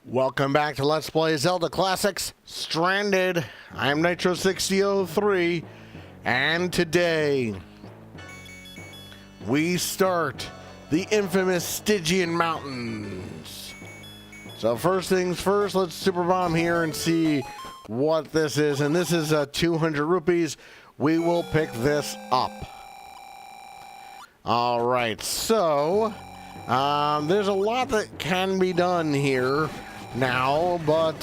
Welcome back to Let's Play Zelda Classics Stranded. I'm Nitro6003, and today we start the infamous Stygian Mountains. So first things first, let's super bomb here and see what this is. And this is 200 rupees. We will pick this up. All right, so there's a lot that can be done here now, but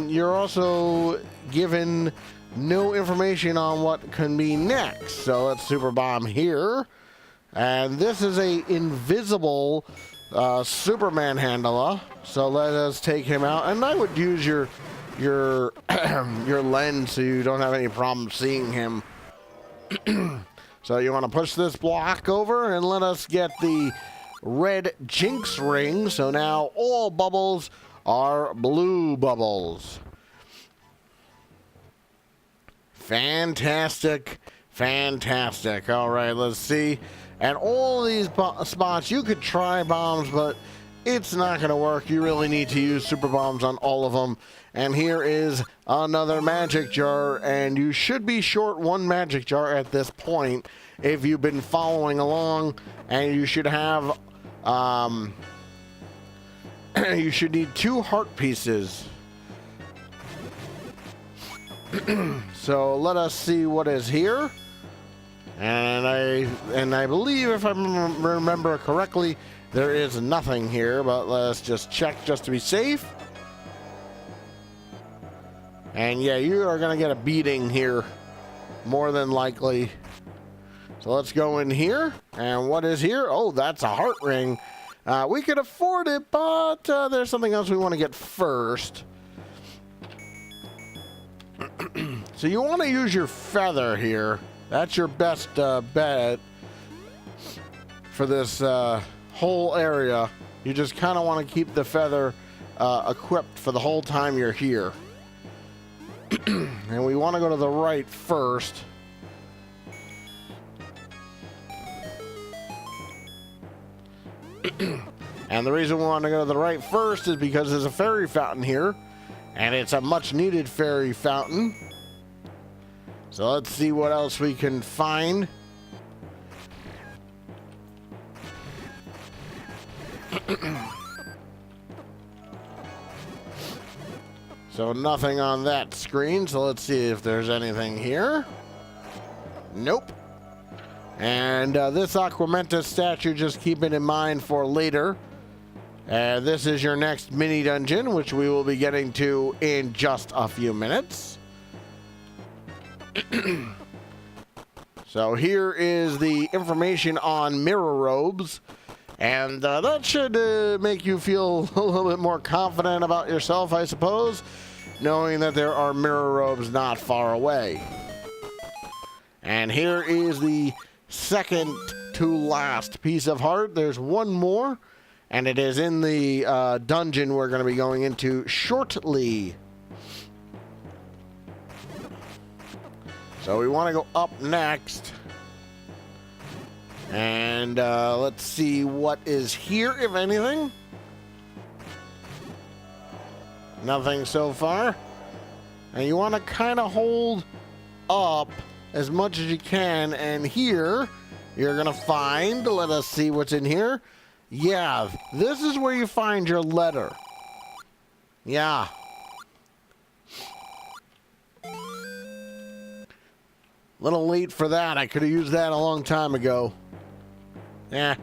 you're also given no information on what can be next. So let's super bomb here, and this is a invisible Superman handler. So let us take him out, and I would use your your lens so you don't have any problem seeing him. So you want to push this block over and let us get the red Jinx ring. So now all bubbles are blue bubbles. Fantastic, fantastic. All right, let's see. And all these spots, you could try bombs, but it's not going to work. You really need to use super bombs on all of them. And here is another magic jar, and you should be short one magic jar at this point if you've been following along, and you should have you should need 2 heart pieces. So let us see what is here. And I believe, if I remember correctly, there is nothing here, but let's just check just to be safe. And yeah, you are gonna get a beating here, more than likely. So let's go in here, and what is here? Oh, that's a heart ring. We could afford it, but there's something else we want to get first. So you want to use your feather here. That's your best bet for this whole area. You just kind of want to keep the feather equipped for the whole time you're here. And we want to go to the right first. And the reason we want to go to the right first is because there's a fairy fountain here, and it's a much needed fairy fountain. So let's see what else we can find. So nothing on that screen, so let's see if there's anything here. Nope. And this Aquamentus statue, just keep it in mind for later. This is your next mini dungeon, which we will be getting to in just a few minutes. So here is the information on mirror robes. And that should make you feel a little bit more confident about yourself, I suppose, knowing that there are mirror robes not far away. And here is the second to last piece of heart. There's one more, and it is in the dungeon we're going to be going into shortly. So we want to go up next. And let's see what is here, if anything. Nothing so far. And you want to kind of hold up as much as you can. And here, you're going to find, let us see what's in here. Yeah, this is where you find your letter. Yeah. Little late for that. I could have used that a long time ago. Yeah,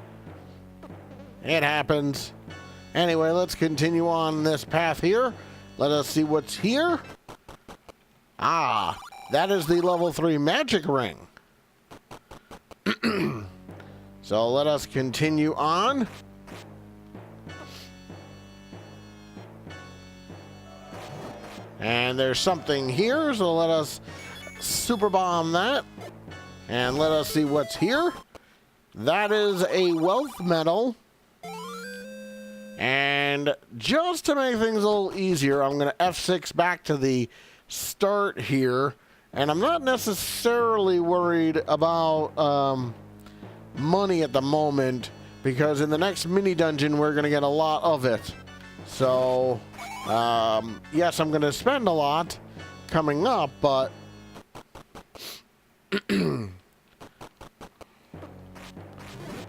it happens. Anyway, let's continue on this path here. Let us see what's here. Ah, that is the level 3 magic ring. So let us continue on. And there's something here, so let us super bomb that. And let us see what's here. That is a wealth medal. And just to make things a little easier, I'm going to F6 back to the start here. And I'm not necessarily worried about money at the moment, because in the next mini dungeon, we're going to get a lot of it. So Yes, I'm going to spend a lot coming up, but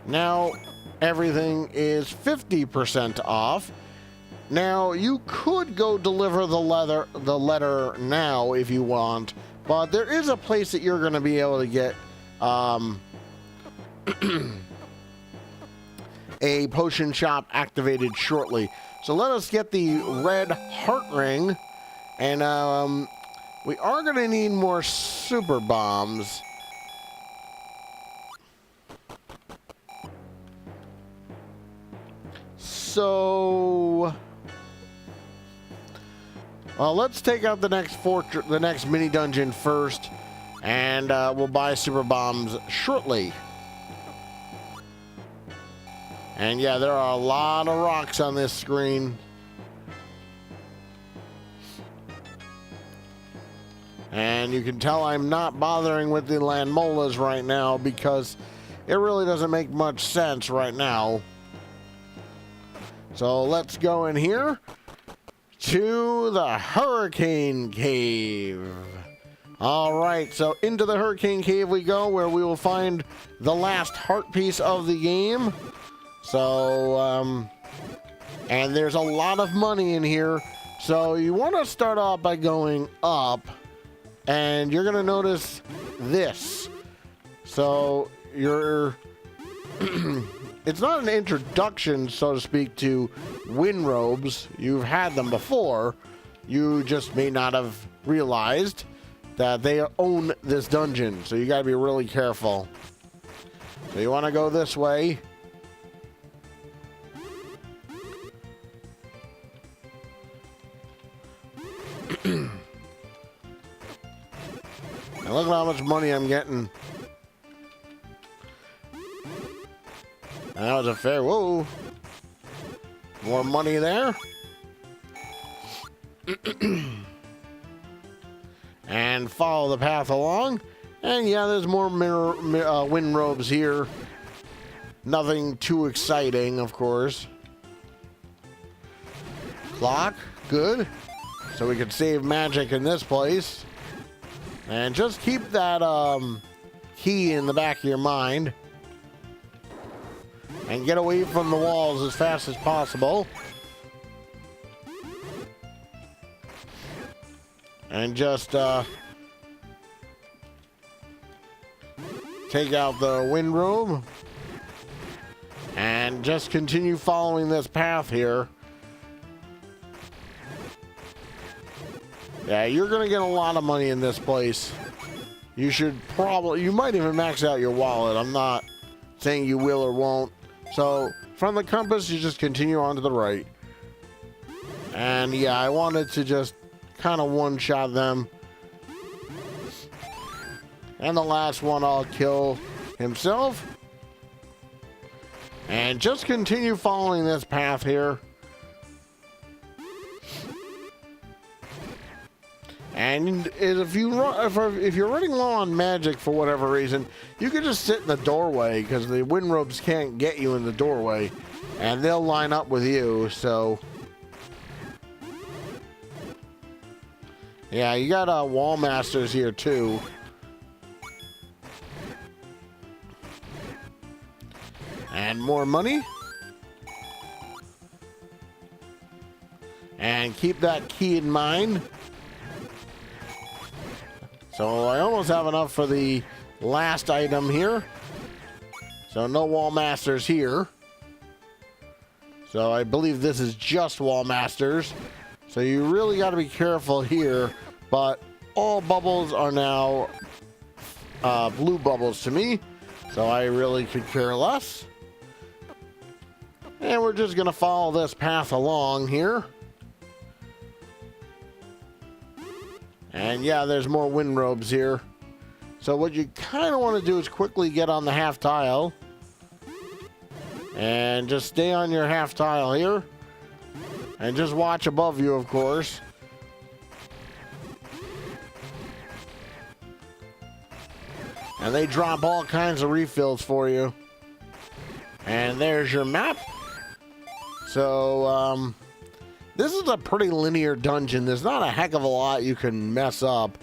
now everything is 50% off. Now, you could go deliver the letter now if you want, but there is a place that you're going to be able to get a potion shop activated shortly. So let us get the red heart ring, and we are going to need more super bombs. So, let's take out the next mini dungeon first, and we'll buy super bombs shortly. And yeah, there are a lot of rocks on this screen. And you can tell I'm not bothering with the landmolas right now because it really doesn't make much sense right now. So let's go in here to the Hurricane Cave. All right, so into the Hurricane Cave we go, where we will find the last heart piece of the game. So, and there's a lot of money in here. So you want to start off by going up, and you're going to notice this. So you're, it's not an introduction, so to speak, to wind robes. You've had them before. You just may not have realized that they own this dungeon. So you got to be really careful. So you want to go this way. And look at how much money I'm getting. That was a fair, whoa. More money there. And follow the path along. And yeah, there's more wind robes here. Nothing too exciting, of course. Clock, good. So we can save magic in this place. And just keep that key in the back of your mind. And get away from the walls as fast as possible. And just take out the wind robe. And just continue following this path here. Yeah, you're going to get a lot of money in this place. You should probably, you might even max out your wallet. I'm not saying you will or won't. So, from the compass, you just continue on to the right. And yeah, I wanted to just kind of one-shot them. And the last one I'll kill himself. And just continue following this path here. And if you're running low on magic for whatever reason, you can just sit in the doorway because the wind robes can't get you in the doorway, and they'll line up with you. So yeah, you got wall masters here too. And more money. And keep that key in mind. So I almost have enough for the last item here. So no wall masters here. So I believe this is just wall masters. So you really got to be careful here. But all bubbles are now blue bubbles to me. So I really could care less. And we're just going to follow this path along here. And yeah, there's more wind robes here. So what you kind of want to do is quickly get on the half tile. And just stay on your half tile here. And just watch above you, of course. And they drop all kinds of refills for you. And there's your map. So, This is a pretty linear dungeon. There's not a heck of a lot you can mess up.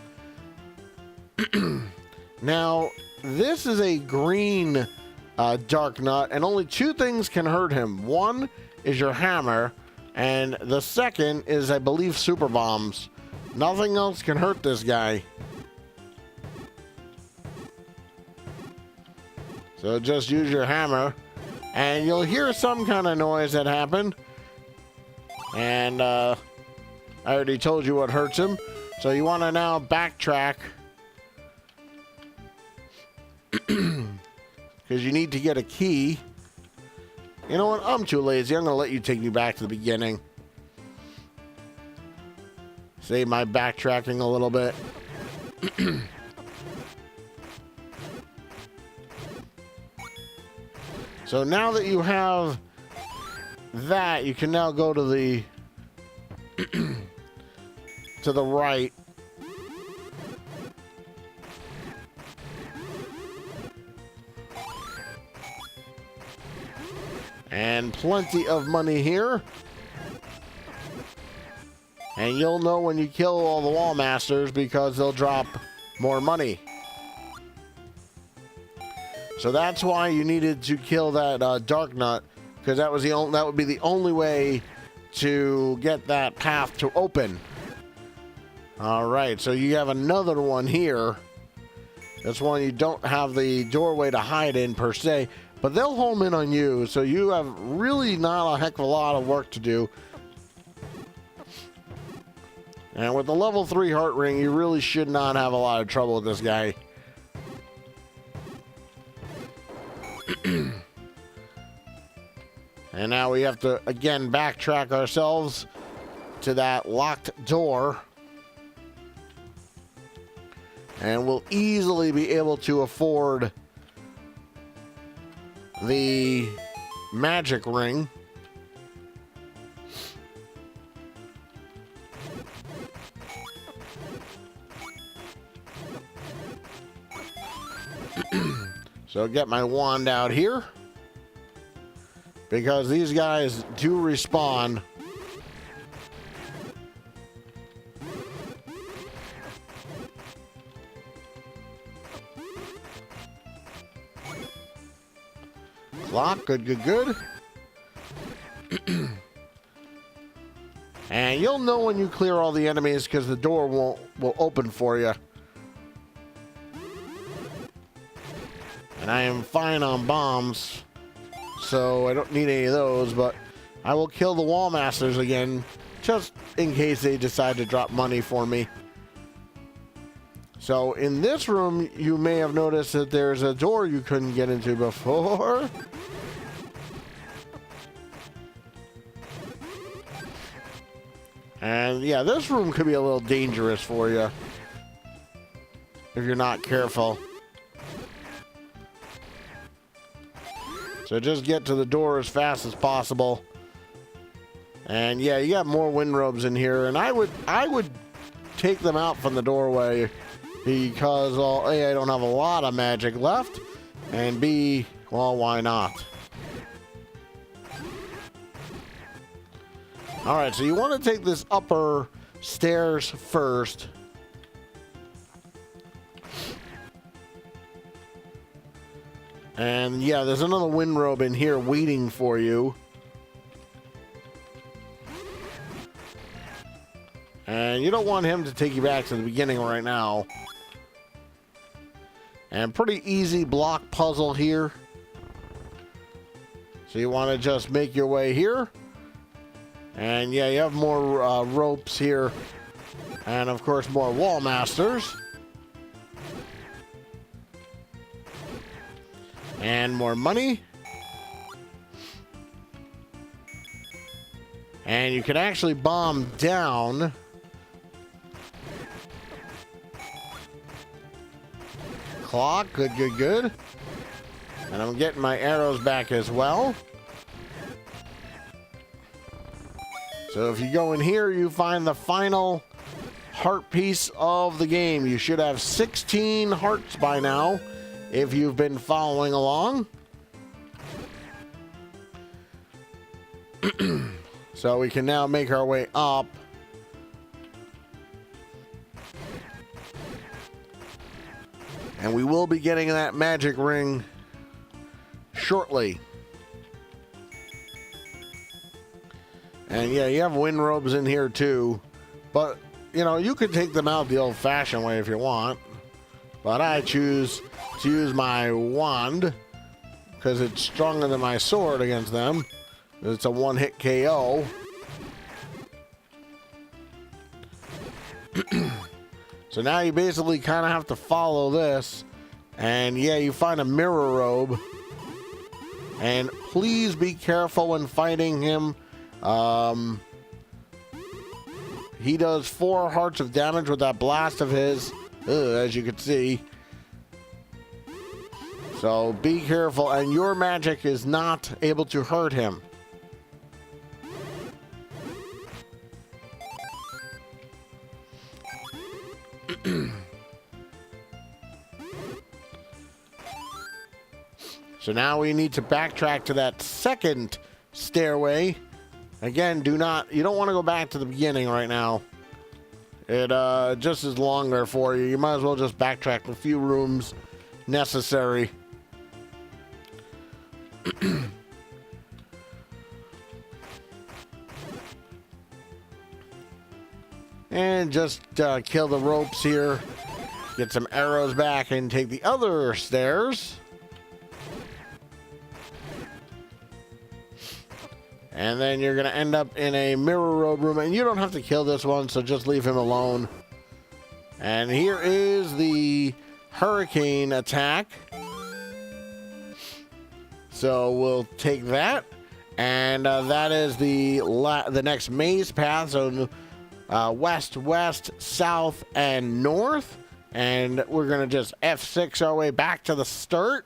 Now, this is a green dark nut, and only two things can hurt him. One is your hammer, and the second is, I believe, super bombs. Nothing else can hurt this guy. So just use your hammer, and you'll hear some kind of noise that happened. And I already told you what hurts him. So you want to now backtrack. Because you need to get a key. You know what? I'm too lazy. I'm going to let you take me back to the beginning. Save my backtracking a little bit. So now that you have that, you can now go to the to the right. And plenty of money here. And you'll know when you kill all the wall masters because they'll drop more money. So that's why you needed to kill that dark nut, because that would be the only way to get that path to open. All right, so you have another one here. That's one you don't have the doorway to hide in per se, but they'll home in on you, so you have really not a heck of a lot of work to do. And with the level 3 heart ring, you really should not have a lot of trouble with this guy. And now we have to, again, backtrack ourselves to that locked door. And we'll easily be able to afford the magic ring. So get my wand out here, because these guys do respawn. Clock, good, good, good. And you'll know when you clear all the enemies because the door will open for you. And I am fine on bombs, so I don't need any of those, but I will kill the wall masters again, just in case they decide to drop money for me. So in this room, you may have noticed that there's a door you couldn't get into before. And yeah, this room could be a little dangerous for you if you're not careful. So just get to the door as fast as possible. And yeah, you got more wind robes in here, and I would take them out from the doorway, because A, I don't have a lot of magic left, and B, well, why not? All right, so you want to take this upper stairs first. And yeah, there's another wind robe in here waiting for you. And you don't want him to take you back to the beginning right now. And pretty easy block puzzle here. So you want to just make your way here. And yeah, you have more ropes here. And of course, more wall masters. And more money. And you can actually bomb down. Clock, good, good, good. And I'm getting my arrows back as well. So if you go in here, you find the final heart piece of the game. You should have 16 hearts by now, if you've been following So we can now make our way up. And we will be getting that magic ring shortly. And yeah, you have wind robes in here too. But, you know, you could take them out the old-fashioned way if you want. But I choose to use my wand because it's stronger than my sword against them. It's a one-hit KO. So now you basically kind of have to follow this. And yeah, you find a mirror robe. And please be careful when fighting him. He does 4 hearts of damage with that blast of his, as you can see. So be careful, and your magic is not able to hurt him. So now we need to backtrack to that second stairway. Again, you don't want to go back to the beginning right now. It just is longer for you. You might as well just backtrack a few rooms necessary. And just kill the ropes here. Get some arrows back and take the other stairs. And then you're going to end up in a mirror robe room. And you don't have to kill this one, so just leave him alone. And here is the hurricane attack. So we'll take that. And that is the next maze path. So west, west, south, and north. And we're going to just F6 our way back to the start.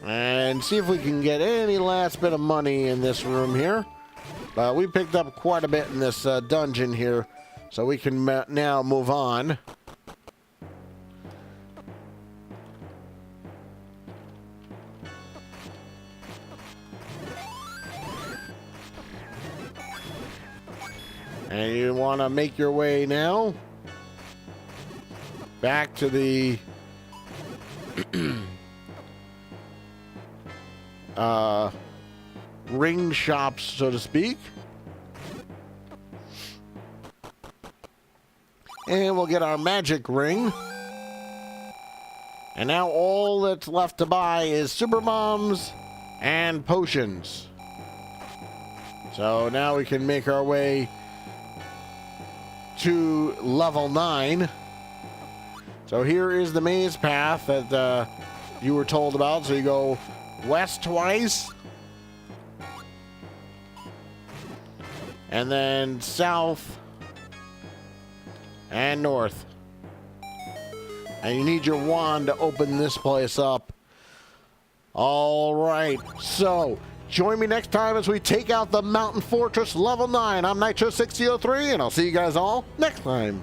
And see if we can get any last bit of money in this room here. We picked up quite a bit in this dungeon here, so we can now move on. And you want to make your way now back to the ring shops, so to speak. And we'll get our magic ring. And now all that's left to buy is super bombs and potions. So now we can make our way to level 9. So here is the maze path that you were told about. So you go west twice, and then south and north. And you need your wand to open this place up. All right, so join me next time as we take out the Mountain Fortress level 9. I'm Nitro6003, and I'll see you guys all next time.